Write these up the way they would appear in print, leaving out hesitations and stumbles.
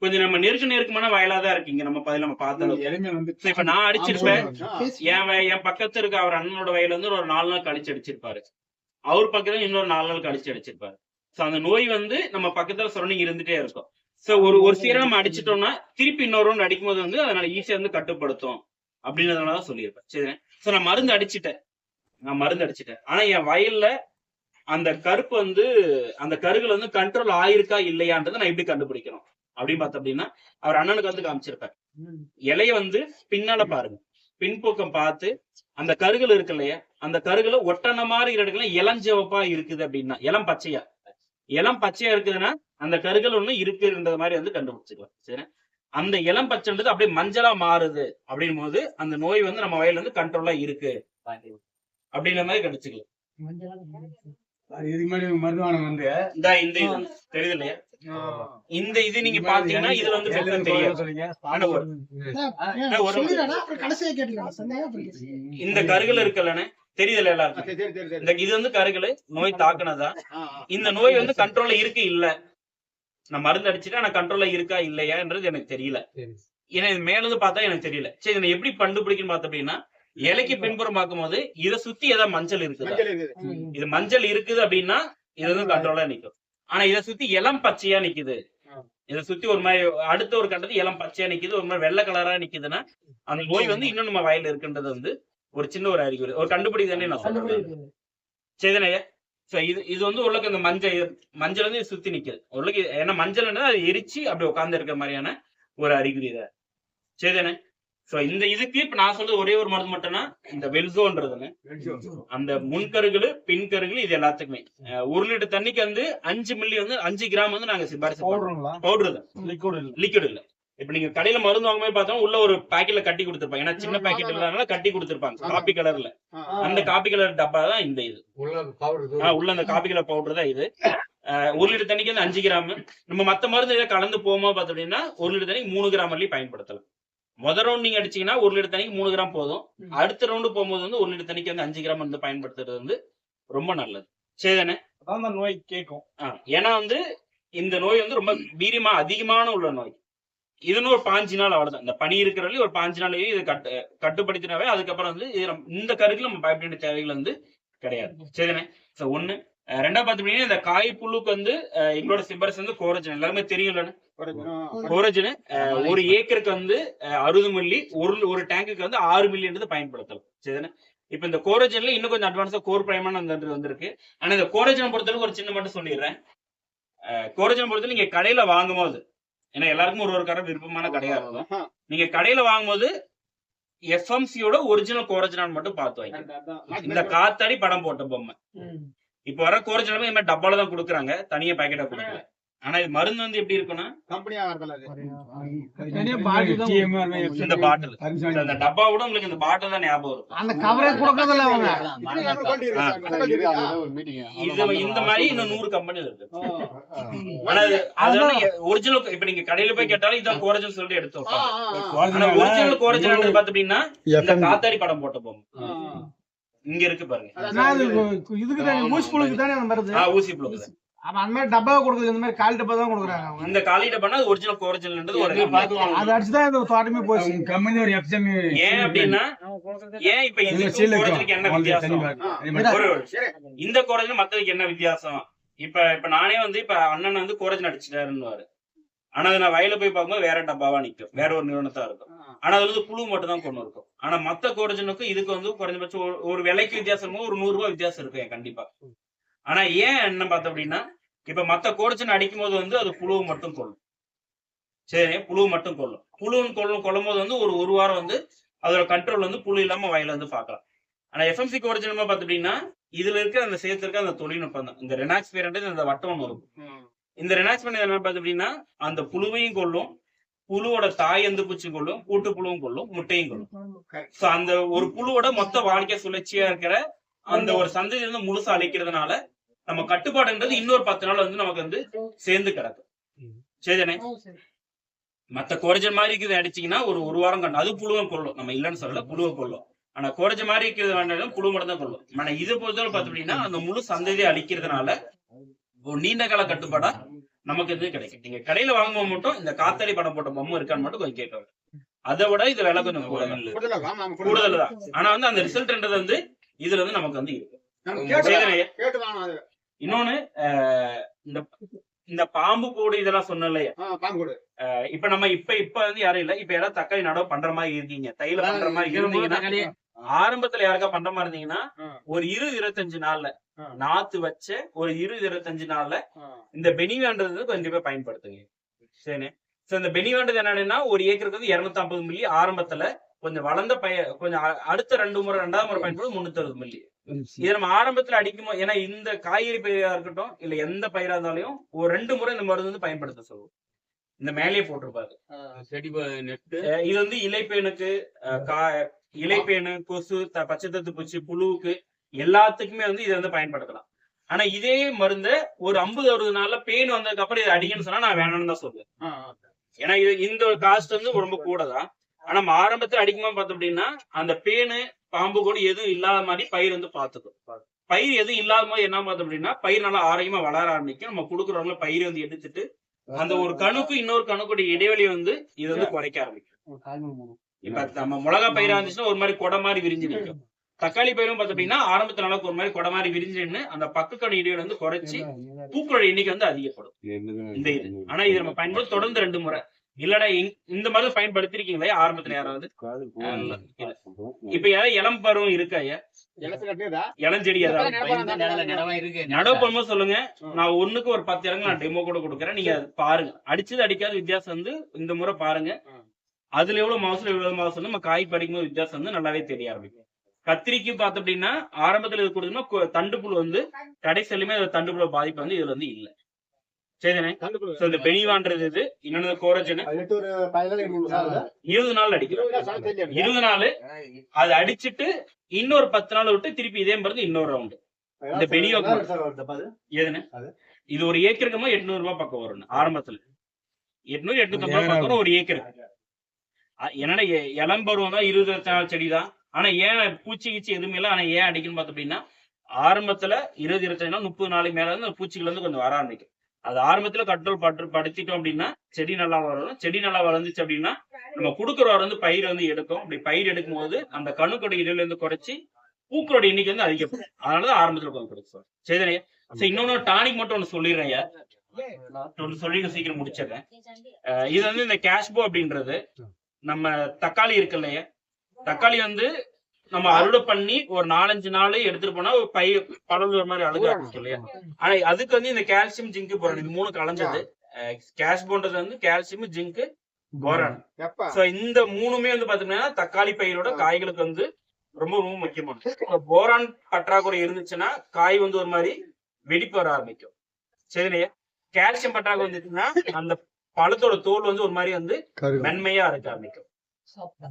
கொஞ்சம் நம்ம நெருக்கமான வயலாதான் இருக்கு இங்க நம்ம பதில நம்ம பார்த்தோம். இப்ப நான் அடிச்சிருப்பேன், என் பக்கத்துல இருக்க அவர் அண்ணனோட வயல வந்து ஒரு 4 நாள் கழிச்சு அடிச்சிருப்பாரு, அவர் பக்கத்துல இன்னொரு 4 நாள் கழிச்சு அடிச்சிருப்பாரு. சோ அந்த நோய் வந்து நம்ம பக்கத்துல சரௌண்டிங் இருந்துட்டே இருக்கும். சோ ஒரு சீரா நம்ம அடிச்சிட்டோம்னா திருப்பி இன்னொரு ரவுண்ட் அடிக்கும் போது வந்து அதனால ஈஸியா வந்து கட்டுப்படுத்தும் அப்படின்றதுனாலதான் சொல்லியிருப்பேன். சரி, சோ நான் மருந்து அடிச்சுட்டேன். ஆனா என் வயல்ல அந்த கருப்பு வந்து அந்த கருகள் வந்து கண்ட்ரோல் ஆயிருக்கா இல்லையான்றதை நான் எப்படி கண்டுபிடிக்கணும் அப்படின்னு பார்த்தோம் அப்படின்னா, அவர் அண்ணனுக்கு வந்து காமிச்சிருப்பேன். இலைய வந்து பின்னால பாருங்க, பின்பக்கம் பார்த்து அந்த கருகள் இருக்கு இல்லையா, அந்த கருகளை ஒட்டன மாதிரி இடத்துல இளஞ்சிவப்பா இருக்குது அப்படின்னா, இளம் பச்சையா இருக்குதுன்னா அந்த கருகள் ஒண்ணு இருக்குன்ற மாதிரி வந்து கண்டுபிடிச்சுக்கலாம். சரி, அந்த இளம் பச்சைன்றது அப்படியே மஞ்சளா மாறுது அப்படின் போது அந்த நோய் வந்து நம்ம வயல்ல இருந்து கண்ட்ரோலா இருக்கு அப்படின்ற மாதிரி கண்டுபிடிச்சுக்கலாம். இதுக்கு முன்னாடி மருந்துவானம் வந்து இந்த இது தெரியுது இல்லையா, இந்த இது நீங்க பாத்தீங்கன்னா இதுல வந்து இந்த கருகள் இருக்குல்லன்னு தெரியுதுல்ல எல்லாருக்கும். இந்த இது வந்து கருகள் நோய் தாக்குனதா, இந்த நோய் வந்து கண்ட்ரோல்ல இருக்கு இல்ல, நான் மருந்து அடிச்சுட்டு ஆனா கண்ட்ரோல்ல இருக்கா இல்லையான்றது எனக்கு தெரியல. ஏன்னா இது மேல இருந்து பார்த்தா எனக்கு தெரியல. சரி, இதை எப்படி கண்டுபிடிக்கணும்னு பார்த்தோம் அப்படின்னா, இலைக்கு பின்புறம் பார்க்கும் போது இதை சுத்தி ஏதாவது மஞ்சள் இருக்குது, இது மஞ்சள் இருக்குது அப்படின்னா இது வந்து கண்ட்ரோலா நிக்கும். ஆனா இதை சுத்தி இளம் பச்சையா நிக்குது, இதை சுத்தி ஒரு மாதிரி அடுத்த ஒரு கட்டத்து இளம் பச்சையா நிக்குது, ஒரு மாதிரி வெள்ளை கலரா நிக்குதுன்னா அந்த நோய் வந்து இன்னும் நம்ம வயல்ல இருக்குன்றது வந்து ஒரு சின்ன ஒரு அறிகுறி, ஒரு கண்டுபிடிதானே நான் சொல்றேன். சரிதானே? இது வந்து உள்ள இந்த மஞ்சள் வந்து சுத்தி நிக்குது உள்ள, ஏன்னா மஞ்சள் அது எரிச்சு அப்படி உட்கார்ந்து இருக்கிற மாதிரியான ஒரு அறிகுறி இதை. சரிதானே? சோ இந்த இதுக்கு இப்ப நான் சொல்றது ஒரே ஒரு மருந்து மட்டும்னா இந்த வெல்சோன்றதுன்னு, அந்த முன்கருகள் பின்கருகள் இது எல்லாத்துக்குமே 1 லிட்டர் தண்ணிக்கு வந்து 5 மில்லி வந்து 5 கிராம் வந்து நாங்க சிபாரிசு பவுடர் தான், லிக்விட் இல்ல. இப்ப நீங்க கடையில மருந்து வாங்கும்போது பார்த்தா உள்ள ஒரு பாக்கெட்ல கட்டி கொடுத்துருப்பாங்க, ஏன்னா சின்ன பாக்கெட் இல்லாதனால கட்டி கொடுத்துருப்பாங்க காபி கலர்ல. அந்த காபி கலர் டப்பா தான் இந்த இது உள்ள அந்த காபி கலர் பவுடர் தான் இது. 1 லிட்டர் தண்ணிக்கு வந்து 5 கிராம். நம்ம மத்த மருந்து இதை கலந்து போகும்போது பார்த்தோம் அப்படின்னா 1 லிட்டர் தண்ணிக்கு 3 கிராம் வரலையும் பயன்படுத்தலாம். முதல் ரவுண்ட் நீங்க அடிச்சீங்கன்னா 1 லிட்டர் தண்ணிக்கு 3 கிராம் போதும். அடுத்த ரவுண்டு போகும்போது வந்து 1 லிட்டர் தண்ணிக்கு வந்து 5 கிராம் வந்து பயன்படுத்துறது வந்து ரொம்ப நல்லது. சரிதானே? நோய் கேட்கும். ஏன்னா வந்து இந்த நோய் வந்து ரொம்ப வீரியமா அதிகமான உள்ள நோய். இதுன்னு ஒரு 5 நாள் அவ்வளவுதான், இந்த பனி இருக்கிறவரையும் ஒரு 5 நாளையே இது கட்டுப்படுத்தினாவே அதுக்கப்புறம் வந்து இந்த கருக்குல நம்ம பயப்பட வேண்டிய தேவைகள் வந்து கிடையாது. சரிதானே? சோ ஒண்ணு. ரெண்டாவது பாத்தீங்கன்னா இந்த காய் புழுக்கு வந்து எங்களோட சிபரஸ் வந்து கோரஜன் எல்லாருமே தெரியும் இல்லன்னு. கோரஜன் 1 ஏக்கருக்கு வந்து 60 மில்லி, ஒரு டேங்குக்கு வந்து 6 மில்லின்றது பயன்படுத்தலாம். சரிதானே? இப்ப இந்த கோரஜன்ல இன்னும் கொஞ்சம் அட்வான்ஸா கோர் பிரைமான வந்திருக்கு. ஆனா இந்த கோரஜனை பொறுத்தளவுக்கு ஒரு சின்ன மட்டும் சொல்லிடுறேன். கோரஜனை பொறுத்தவரை நீங்க கடையில வாங்கும் போது, ஏன்னா எல்லாருக்கும் ஒரு கரை விருப்பமான கடையா இருக்கும், நீங்க கடையில வாங்கும் போது எஃப்எம்சியோட ஒரிஜினல் கோரஜனான்னு மட்டும் பார்த்து வாங்க. இந்த காத்தாடி படம் போட்ட பொம்மை இப்ப வர கோரஜன் இந்த மாதிரி டப்பால தான் கொடுக்குறாங்க, தனியா பாக்கெட்டா கொடுக்கல. ஆனா இது மருந்து வந்து எப்படி இருக்குன்னா இந்த பாட்டில், அந்த டப்பா கூட உங்களுக்கு இந்த பாட்டில் தான் ஞாபகம் இருக்கும். இந்த மாதிரி இன்னும் 100 கம்பெனி இருக்கு. ஆனா அது ஒரிஜினல். இப்ப நீங்க கடையில போய் கேட்டாலும் இதான் கோரஜன் சொல்லிட்டு எடுத்து வைப்பாங்க. ஒரிஜினல் கோரஜன் பாத்துட்டீங்கன்னா இந்த காத்தாடி படம் போட்ட பொம்மை இங்க இருக்கு பாருங்க. ஊசி புழுக்கு அந்த மாதிரி டப்பா கொடுக்குது, இந்த மாதிரி காலி டப்பா தான் கொடுக்குறாங்க. இந்த காலி டப்பானா அது ஒரிஜினல் கோரஜன்ன்றது ஒரு அது அடிச்சுதான் இந்த தோட்டமே போச்சு. கம்பெனி ஒரு எஃப்எம் ஏன் அப்படின்னா, ஏன் இப்ப இந்த கோரஜனுக்கு என்ன வித்தியாசம், இந்த கோரஜன் மத்ததுக்கு என்ன வித்தியாசம்? இப்ப நானே வந்து இப்ப அண்ணன் வந்து கோரஜன் அடிச்சுட்டாருன்னு, ஆனா அது நான் வயல போய் பார்க்கும்போது வேற டப்பாவா நிக்கும், வேற ஒரு நிறுவனத்தா இருக்கும். ஆனா அது வந்து புழு மட்டும் தான் கொண்டு இருக்கும். ஆனா மத்த கோரஜனுக்கும் இதுக்கு வந்து குறைஞ்சபட்சம் ஒரு விலைக்கு வித்தியாசம், ஒரு 100 ரூபாய் வித்தியாசம் இருக்கும் கண்டிப்பா. ஆனா ஏன் என்ன பார்த்தோம் அப்படின்னா, இப்ப மத்த கோரஜன் அடிக்கும் போது வந்து அது புழுவை மட்டும் கொள்ளும். சரி, புழுவு மட்டும் கொள்ளும் போது வந்து ஒரு வாரம் வந்து அதோட கண்ட்ரோல் வந்து புழு இல்லாம வயல வந்து பாக்கலாம். ஆனா எஃப்எம்சி கோரஜன் பார்த்து அப்படின்னா இதுல இருக்க அந்த சேர்த்திருக்க அந்த தொழில்நுட்பம் தான். இந்த ரெனாக்ஸ் பேரண்ட் இந்த வட்டம் ஒன்று இருக்கும். இந்த ரெனாக்ஸ் பண்ணி என்ன பார்த்து அப்படின்னா அந்த புழுவையும் கொள்ளும், புழுவோட தாய் எந்த பூச்சி கொள்ளும், கூட்டு புழுவும் கொள்ளும், முட்டையும் கொள்ளும். சோ அந்த ஒரு புழுவோட மொத்த வாழ்க்கை சுழற்சியா இருக்கிற அந்த ஒரு சந்ததியில இருந்து முழுசா அழிக்கிறதுனால நம்ம கட்டுப்பாடுன்றது இன்னொரு 10 நாள் வந்து நமக்கு வந்து சேர்ந்து கிடக்கும். சரிதானே? மத்த கோரஜன் மாதிரி இருக்கிறது அடிச்சீங்கன்னா ஒரு வாரம் அது புழுவை கொள்ளும், நம்ம இல்லைன்னு சொல்லல, புழுவை கொள்ளும். ஆனா கோரஜன் மாதிரி இருக்கிறது வேண்டாம், புழு மட்டும் தான் கொள்ளும். ஆனா இதை பொறுத்தவரை பார்த்தோம் அப்படின்னா அந்த முழு சந்ததியை அழிக்கிறதுனால ஒரு நீண்ட கால கட்டுப்பாடா நமக்கு இது கிடைக்கும். நீங்க கடையில வாங்கும்போது மட்டும் இந்த காத்தாடி படம் போட்ட பொம்மை இருக்கான்னு மட்டும் கொஞ்சம் கேட்க. அதை விட இது விலை கொஞ்சம் கூடுதல் தான். ஆனா வந்து அந்த ரிசல்ட்ன்றது வந்து இதுல வந்து நமக்கு வந்து இருக்கு. இன்னொன்னு இந்த பாம்பு கூடு இதெல்லாம் சொன்ன இல்லையா, இப்ப நம்ம இப்ப வந்து யாரும் இல்ல, இப்ப யாராவது தக்காளி நடவு பண்ற மாதிரி இருக்கீங்க, தையில பண்ற மாதிரி இருந்தீங்கன்னா, ஆரம்பத்துல யாருக்கா பண்ற மாதிரி இருந்தீங்கன்னா ஒரு 20-25 நாள்ல நாத்து வச்ச ஒரு 20-25 நாள்ல இந்த பெனிவான்றது கொஞ்சம் பேர் பயன்படுத்துங்க. சரி, இந்த பெனிவான்றது என்னன்னா ஒரு ஏக்கருக்கு வந்து 250 மில்லி ஆரம்பத்துல, கொஞ்சம் வளர்ந்த கொஞ்சம் அடுத்த ரெண்டாவது முறை பயன்படுது 360 மில்லி. இது நம்ம ஆரம்பத்துல அடிக்கும்போது, ஏன்னா இந்த காய்கறி பயிரா இருக்கட்டும் இல்ல எந்த பயிரா இருந்தாலும் ஒரு 2 முறை இந்த மருந்து வந்து பயன்படுத்த சொல்லுவோம். இந்த மேலேயே போட்டிருப்பாரு செடி நெட்டு. இது வந்து இலைப்பேனுக்கு, இலைப்பேனு, கொசு, பச்சைத்தத்து பூச்சி, புழுவுக்கு எல்லாத்துக்குமே வந்து இதை வந்து பயன்படுத்தலாம். ஆனா இதே மருந்த ஒரு 50-60 நாள்ல பேன் வந்ததுக்கு அப்புறம் இதை அடிக்கணும்னு சொன்னா நான் வேணும்னு தான் சொல்லுவேன். ஏன்னா இது இந்த காஸ்ட் வந்து ரொம்ப கூட தான். ஆனா நம்ம ஆரம்பத்துல அடிக்கும்போது பார்த்தோம் அப்படின்னா அந்த பேனு பாம்பு கூட எதுவும் இல்லாத மாதிரி பயிர் வந்து பார்த்துக்கும். பயிர் எதுவும் இல்லாத மாதிரி என்ன பார்த்தோம் அப்படின்னா பயிர் நல்லா ஆரோக்கியமா வளர ஆரம்பிக்கும். நம்ம கொடுக்குறவங்கள பயிர் வந்து எடுத்துட்டு அந்த ஒரு கணுக்கு இன்னொரு கணுக்குடைய இடைவெளி வந்து இது வந்து குறைக்க ஆரம்பிக்கும். இப்ப நம்ம மிளகா பயிரா இருந்துச்சுன்னா ஒரு மாதிரி கொடை மாதிரி விரிஞ்சு நிற்கும். தக்காளி பயிரும் பார்த்தீங்கன்னா ஆரம்பத்துல அளவுக்கு ஒரு மாதிரி கொடை மாதிரி விரிஞ்சுன்னு அந்த பக்கக்கடை இடைவெளி வந்து குறைச்சி பூக்களோட எண்ணிக்கை வந்து அதிகப்படும் இந்த இது. ஆனா இது நம்ம பயன்படுத்த தொடர்ந்து 2 முறை இல்லடா இந்த மாதிரி பயன்படுத்திருக்கீங்களா ஆரம்பத்துல யாராவது? இப்ப யாராவது இளம் பருவம் இருக்கா ஐயா? இளஞ்செடி நடவு பண்ணும்போது சொல்லுங்க, நான் ஒண்ணுக்கு ஒரு 10 இறங்க நான் டெமோ கூட கொடுக்குறேன். நீங்க பாருங்க, அடிச்சது அடிக்காத வித்தியாசம் வந்து இந்த முறை பாருங்க. அதுல எவ்வளவு மாசம் எவ்வளவு மாசம் நம்ம காய் படிக்கும்போது வித்தியாசம் வந்து நல்லாவே தெரிய ஆரம்பிக்கும். கத்திரிக்கு பார்த்து அப்படின்னா ஆரம்பத்துல இது கொடுத்தோம்னா தண்டுப்புழு வந்து கடைசியிலுமே தண்டுப்புழு பாதிப்பு வந்து இதுல வந்து இல்ல. சரிதானே? இந்த பெனிவான்றது இது. இன்னொன்னு கோரஜன் 20 நாள் அடிக்கலாம். 20 நாள் அது அடிச்சுட்டு இன்னொரு 10 நாள் விட்டு திருப்பி இதே மருந்து இன்னொரு ரவுண்டு. இந்த பெனிவா எதுன்னு இது ஒரு ஏக்கருக்குமா 800 ரூபாய் பக்கம் வரும் ஆரம்பத்துல. 800-850 பக்கம் ஒரு ஏக்கருக்கு. என்னன்னா இளம் பருவம் தான் 20 நாள் செடி தான். ஆனா ஏன் பூச்சி கீச்சி எதுவுமே இல்லை. ஆனா ஏன் அடிக்கணும்னு பார்த்தோம் அப்படின்னா ஆரம்பத்துல 20-25 நாள் 30 நாளைக்கு மேல வந்து பூச்சிகள் வந்து கொஞ்சம் வர ஆரம்பிக்கும். அது ஆரம்பத்துல கண்ட்ரோல் படுத்திட்டோம் அப்படின்னா செடி நல்லா வளரும். செடி நல்லா வளர்ந்துச்சு அப்படின்னா நம்ம கொடுக்குறவர் வந்து பயிர் வந்து எடுக்கும். அப்படி பயிர் எடுக்கும் போது அந்த கணுக்கோட இடையில இருந்து குறைச்சி பூக்களோட எண்ணிக்கை வந்து அதிகப்படும். அதனாலதான் ஆரம்பத்துல கொஞ்சம் கொடுக்கும். சரிதானே? சரி, இன்னொன்னு டானிக் மட்டும் ஒண்ணு சொல்லிடுறேன். சொல்லி சீக்கிரம் முடிச்சிடுறேன். இது வந்து இந்த கேஷ்போ அப்படின்றது நம்ம தக்காளி இருக்கு இல்லையா, தக்காளி வந்து நம்ம அறுவடை பண்ணி ஒரு 4-5 நாள் எடுத்துட்டு போனா ஒரு பழகு மாதிரி அழுக ஆரம்பிக்கும் இல்லையா. ஆனா அதுக்கு வந்து இந்த கால்சியம், ஜிங்க், போரான் இது 3 கலந்தது. கேஷ்போன்றது வந்து கால்சியம், ஜிங்க், போரான். இந்த 3மே வந்து பாத்தீங்கன்னா தக்காளி பயிரோட காய்களுக்கு வந்து ரொம்ப ரொம்ப முக்கியமானது. போரான் பற்றாக்குறை இருந்துச்சுன்னா காய் வந்து ஒரு மாதிரி வெடிப்பு வர ஆரம்பிக்கும். சரிலையா? கால்சியம் பற்றாக்குறை இருந்துச்சுன்னா அந்த பழத்தோட தோல் வந்து ஒரு மாதிரி வந்து மென்மையா இருக்க ஆரம்பிக்கும்.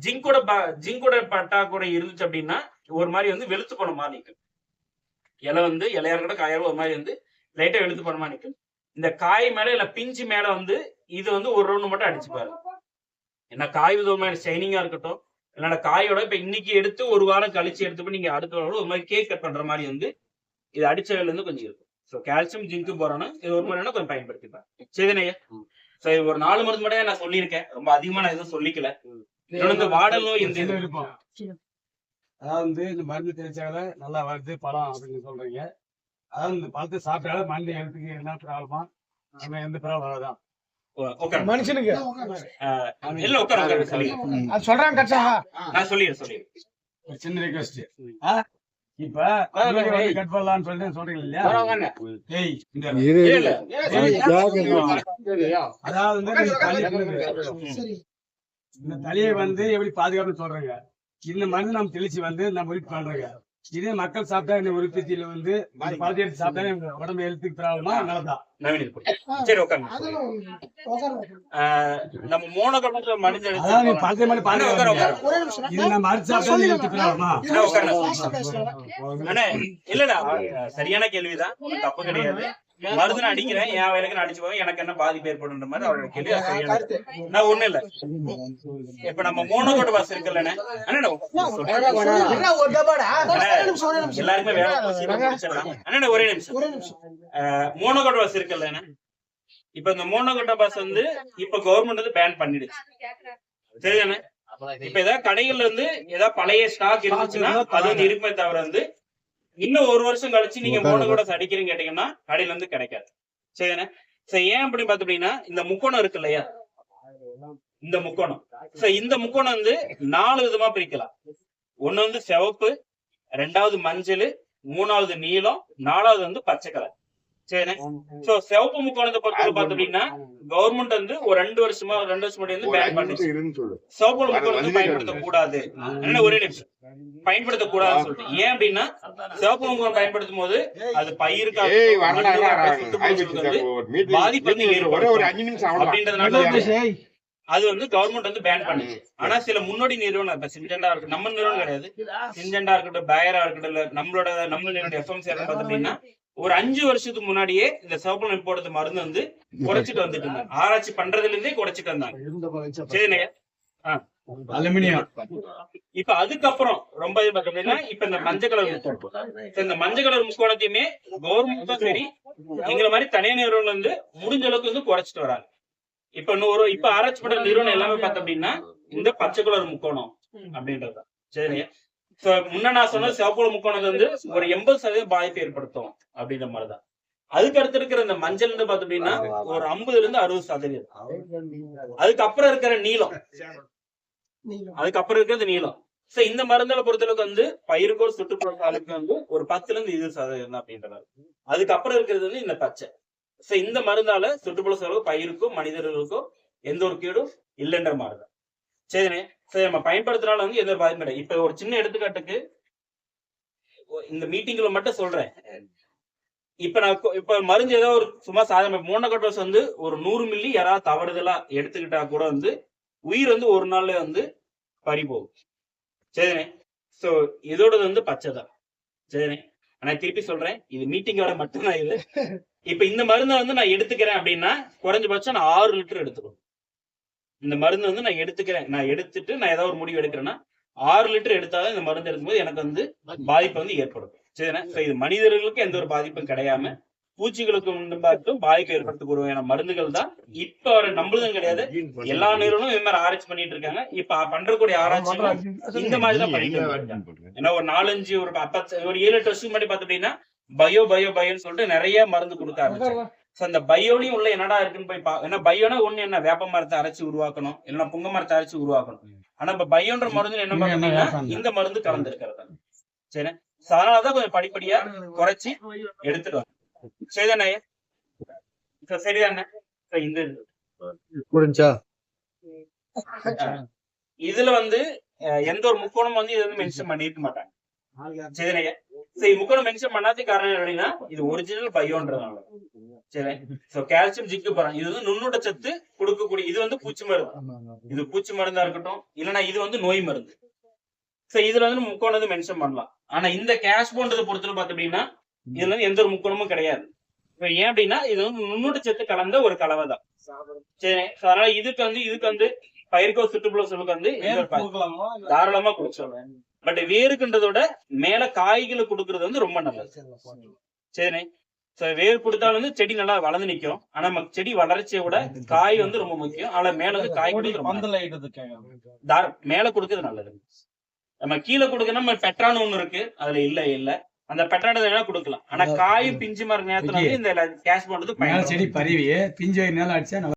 ஜிங்கோட பற்றாக்குறை இருந்துச்சு அப்படின்னா ஒரு மாதிரி வந்து வெளுத்து போன மாதிரி நிற்கும். இலை வந்து இலையா கூட காயாரும் ஒரு மாதிரி வந்து லைட்டா வெளுத்து போன மாதிரி நிற்கும். இந்த காய் மேல இல்ல பிஞ்சு மேல வந்து இது வந்து ஒரு ரவுண்டு மட்டும் அடிச்சு பாருங்க. ஏன்னா காய் வந்து ஒரு மாதிரி ஷைனிங்கா இருக்கட்டும். இல்லைன்னா காயோட இப்ப இன்னைக்கு எடுத்து ஒரு வாரம் கழிச்சு எடுத்து நீங்க அடுத்த வாரம் ஒரு மாதிரி கேக் கட் பண்ற மாதிரி வந்து இது அடிச்சதுல இருந்து கொஞ்சம் இருக்கும். ஸோ கால்சியம், ஜிங்க், போரானும் இது ஒரு மாதிரி கொஞ்சம் பயன்படுத்திப்பேன். சரிதானே? சோ இது ஒரு 4 மருந்து மட்டும் நான் சொல்லியிருக்கேன். ரொம்ப அதிகமா நான் எதுவும் சொல்லிக்கல. வாடல் நோய் இருக்கும். அதாவது இந்த மருந்து தெளிச்சால நல்லா வருது பழம் அப்படின்னு சொல்றீங்க. அதாவது இந்த பழத்தை சாப்பிட்டால மருந்து ஹெல்த்துக்கு என்ன ப்ராப்ளமா, எந்த ப்ராப்ளம் வராதான் மனுஷனுக்கு சொல்றாங்க. நான் சொல்லிடுறேன். ஒரு சின்ன ரிக்வெஸ்ட். இப்ப கட் பண்ணலாம்னு சொல்லிட்டு சொல்றீங்க இல்லையா? அதாவது இந்த தலையை வந்து எப்படி பாதுகாப்பு சொல்றாங்க. இந்த மருந்து நம்ம தெளிச்சு வந்து நம்ம உறுப்பு பண்றோங்க. இதே மக்கள் சாப்பிட்டா இந்த உறுப்பில வந்து பழத்தை எடுத்து சாப்பிட்டா உடம்பு ஹெல்த்துக்கு ப்ராப்ளமா நல்லதா? சரி, உட்காருங்க. நம்ம மோனோகோட்டோட மனித பழத்தை மாதிரி பாதுகாப்பு இது நம்ம அரிசி சாப்பிட்டா ஹெல்த்துக்கு ப்ராப்ளமா? இல்லடா, சரியான கேள்விதான், தப்பு கிடையாது. மருந்து நான் அடிக்கிறேன், என் வேலைக்கு நான் அடிச்சு போவேன், எனக்கு என்ன பாதிப்பு ஏற்படுன்ற மாதிரி அவரோட கேள்வி. நான் ஒண்ணு இல்ல, இப்ப நம்ம மோனோகோட் வாஸ் இருக்குல்ல, எல்லாருக்குமே வேலை அண்ணா ஒரே நிமிஷம். மோனோகோட் வாஸ் இருக்குல்ல, இப்ப இந்த மோனோகோட்டோபாஸ் வந்து இப்ப கவர்மெண்ட் வந்து பேன் பண்ணிடுச்சு. சரிதானே? இப்ப ஏதாவது கடைகள்ல வந்து ஏதாவது பழைய ஸ்டாக் இருந்துச்சுன்னா அது வந்து இருக்குமே தவிர வந்து இன்னும் ஒரு வருஷம் கழிச்சு நீங்க மோனோகோட்டோபாஸ் அடிக்கிறீங்க கேட்டீங்கன்னா கடையில வந்து கிடைக்காது. சரிதானே? சோ ஏன் அப்படி பாத்துட்டீங்கன்னா இந்த முக்கோணம் இருக்கு இல்லையா, இந்த முக்கோணம். சோ இந்த முக்கோணம் வந்து 4 விதமா பிரிக்கலாம். ஒண்ணு வந்து சிவப்பு, 2வது மஞ்சள், 3வது நீலம், 4வது வந்து பச்சை கலர். சரி. சோ சிவப்பு முக்கோணத்தை பொறுத்தவரை பாத்தீங்கன்னா கவர்மெண்ட் வந்து ஒரு 2 வருஷம் முன்னாடி வந்து பேன் பண்ணிச்சு. சிவப்பு முக்கோணத்தை பயன்படுத்த கூடாது, ஒரே நிமிஷம் பயன்படுத்த கூடாதுன்னு சொல்லிட்டு. ஏன் அப்படின்னா சிவப்பு முக்கோணம் பயன்படுத்தும் போது அது பயிருக்காக பாதிப்பு வந்து ஏற்படும் அப்படின்றதுனால அது வந்து கவர்மெண்ட் வந்து பேன் பண்ணுச்சு. ஆனா சில முன்னோடி நிறுவனம் இப்ப சின்ஜெண்டா இருக்கு, நம்ம நிறுவனம் கிடையாது, சின்ஜெண்டா இருக்கட்டும், பேயரா இருக்கட்டும், இல்ல நம்ம நிறுவனம் எஃப்எம்சி பாத்தீங்கன்னா ஒரு 5 வருஷத்துக்கு முன்னாடியே இந்த சிவப்பு நிறம் போடுறது மருந்து வந்து குறைச்சிட்டு வந்துட்டு இருந்தாங்க. ஆராய்ச்சி பண்றதுல இருந்தே குறைச்சிட்டு வந்தாங்க. சரிங்க. அலுமினியம். இப்ப அதுக்கப்புறம் ரொம்ப பாத்தீங்கன்னா இப்ப இந்த மஞ்சள் கலர் முக்கோணம், இந்த மஞ்சள் கலர் முக்கோணத்தையுமே கவர்மெண்ட்டும் சரி எங்களை மாதிரி தனியார் நிறுவனம் வந்து முடிஞ்ச அளவுக்கு வந்து குறைச்சிட்டு வராங்க. இப்ப ஆராய்ச்சி பண்ற நிறுவனம் எல்லாமே பார்த்தோம் அப்படின்னா இந்த பச்சை கலர் முக்கோணம் அப்படின்றதுதான். சரிங்க. முன்ன நான் சொன்ன சிவப்பு முக்கோணம் வந்து ஒரு 80% பாதிப்பு ஏற்படுத்தும் அப்படின்ற மாதிரிதான். அதுக்கு அடுத்து இருக்கிற இந்த மஞ்சள் பார்த்தோம் அப்படின்னா ஒரு 50% 60%. அதுக்கப்புறம் இருக்கிற நீலம், அதுக்கப்புறம் இருக்கிறது நீலம். இந்த மருந்துகளை பொறுத்தளவுக்கு வந்து பயிருக்கோ சுற்றுப்புறங்களுக்கு வந்து ஒரு 10% அப்படின்றாரு. அதுக்கப்புறம் இருக்கிறது வந்து இந்த பச்சை. இந்த மருந்தால சுற்றுப்புற செலவு பயிருக்கும் மனிதர்களுக்கும் எந்த ஒரு கேடும் இல்லைன்ற மாதிரிதான். சரிண்ணே. சரி, நம்ம பயன்படுத்துறதுனால வந்து எந்த ஒரு பாதிப்பும் கிடையாது. இப்ப ஒரு சின்ன எடுத்துக்காட்டுக்கு இந்த மீட்டிங்ல மட்டும் சொல்றேன். இப்ப மருந்து ஏதோ ஒரு சும்மா சாதாரண மோனோகோட்டோபாஸ் வந்து ஒரு 100 மில்லி யாராவது தவறுதலா எடுத்துக்கிட்டா கூட வந்து உயிர் வந்து ஒரு நாள்ல வந்து பறி போகும். சரிண்ணே. சோ இதோட வந்து பச்சைதான். சரிண்ணே. ஆனா திருப்பி சொல்றேன், இது மீட்டிங்கோட மட்டும்தான் இது. இப்ப இந்த மருந்தை வந்து நான் எடுத்துக்கிறேன் அப்படின்னா குறைஞ்சபட்சம் நான் 6 லிட்டர் எடுத்துக்கணும். இந்த மருந்து வந்து நான் எடுத்துட்டு நான் ஏதாவது ஒரு முடிவு எடுக்கிறேன்னா 6 லிட்டர் எடுத்தாதான் இந்த மருந்து எடுக்கும்போது எனக்கு வந்து பாதிப்பு வந்து ஏற்படும். சரிண்ணா. இது மனிதர்களுக்கு எந்த ஒரு பாதிப்பும் கிடையாம பூச்சிகளுக்கு மட்டும் பாதிப்பு ஏற்படுத்தக்கூடிய மருந்துகள் தான் இப்ப நம்மளுதும் கிடையாது. எல்லா நிறுவனமும் இது மாதிரி ஆராய்ச்சி பண்ணிட்டு இருக்காங்க. இப்ப பண்றக்கூடிய ஆராய்ச்சிகளும் இந்த மாதிரிதான் பண்ணிட்டு இருக்காங்க. ஏன்னா ஒரு 4-5 ஒரு 7-8 வருஷத்துக்கு முன்னாடி பாத்துட்டீங்கன்னா பயோன்னு சொல்லிட்டு நிறைய மருந்து கொடுக்க ஆரம்பிச்சாங்க. அந்த பயோலையும் உள்ள என்னடா இருக்குன்னு போய் ஏன்னா பயோனா ஒண்ணு என்ன வேப்ப மரத்தை அரைச்சு உருவாக்கணும், இல்லைன்னா புங்க மரத்தை அரைச்சு உருவாக்கணும். ஆனா இப்ப பயோன்ற மருந்து என்ன பாத்தீங்கன்னா இந்த மருந்து கலந்து இருக்கிறதா. சரி. அதனாலதான் கொஞ்சம் படிப்படியா குறைச்சி எடுத்துட்டு வர. சரிதானே? சரிதானே? இந்த இதுல வந்து எந்த ஒரு முக்கோணம் வந்து இது வந்து மென்ஷன் பண்ணிருக்க மாட்டாங்க. சரிதானே? முக்கோணம் மென்ஷன் பண்ணாதே காரணம் எப்படின்னா இது ஒரிஜினல் பயோன்றதுனால. சரி. கால்சியம் ஜிங்க் போறாங்க. இது வந்து நுண்ணூட்ட சத்து கொடுக்கக்கூடிய இது வந்து பூச்சி மருந்து. இது பூச்சி மருந்தா இருக்கட்டும், இல்லைன்னா இது வந்து நோய் மருந்து. இதுல வந்து முக்கோணம் மென்ஷன் பண்ணலாம். ஆனா இந்த கேஷ் போன்றதை பொறுத்தவரை பார்த்து அப்படின்னா இதுல வந்து எந்த ஒரு முக்கோணமும் கிடையாது. ஏன் அப்படின்னா இது வந்து நுண்ணூட்ட சத்து கலந்த ஒரு கலவை தான். சரி. அதனால இதுக்கு வந்து பயிருக்கோ சுற்றுப்புற சொல்லுக்கு வந்து தாராளமா குடிச்சோம். பட் வேருக்குன்றதோட மேல காய்களை கொடுக்கறது வந்து ரொம்ப நல்லது. சரி. வேர் கொடுத்தாலும் வந்து செடி நல்லா வளர்ந்து நிக்கும். ஆனா நம்ம செடி வளர்ச்சியை விட காய் வந்து ரொம்ப முக்கியம். ஆனா மேல வந்து காய் மேல கொடுக்கறது நல்லது. நம்ம கீழே கொடுக்கணும். நம்ம பெட்ரான்னு ஒண்ணு இருக்கு, அதுல இல்ல அந்த பெட்ரான வேணா கொடுக்கலாம். ஆனா காய் பிஞ்சு மாதிரி நேரத்துல வந்து இந்த கேஷ் பண்றது செடி பரவி பிஞ்சு நேரம் ஆயிடுச்சா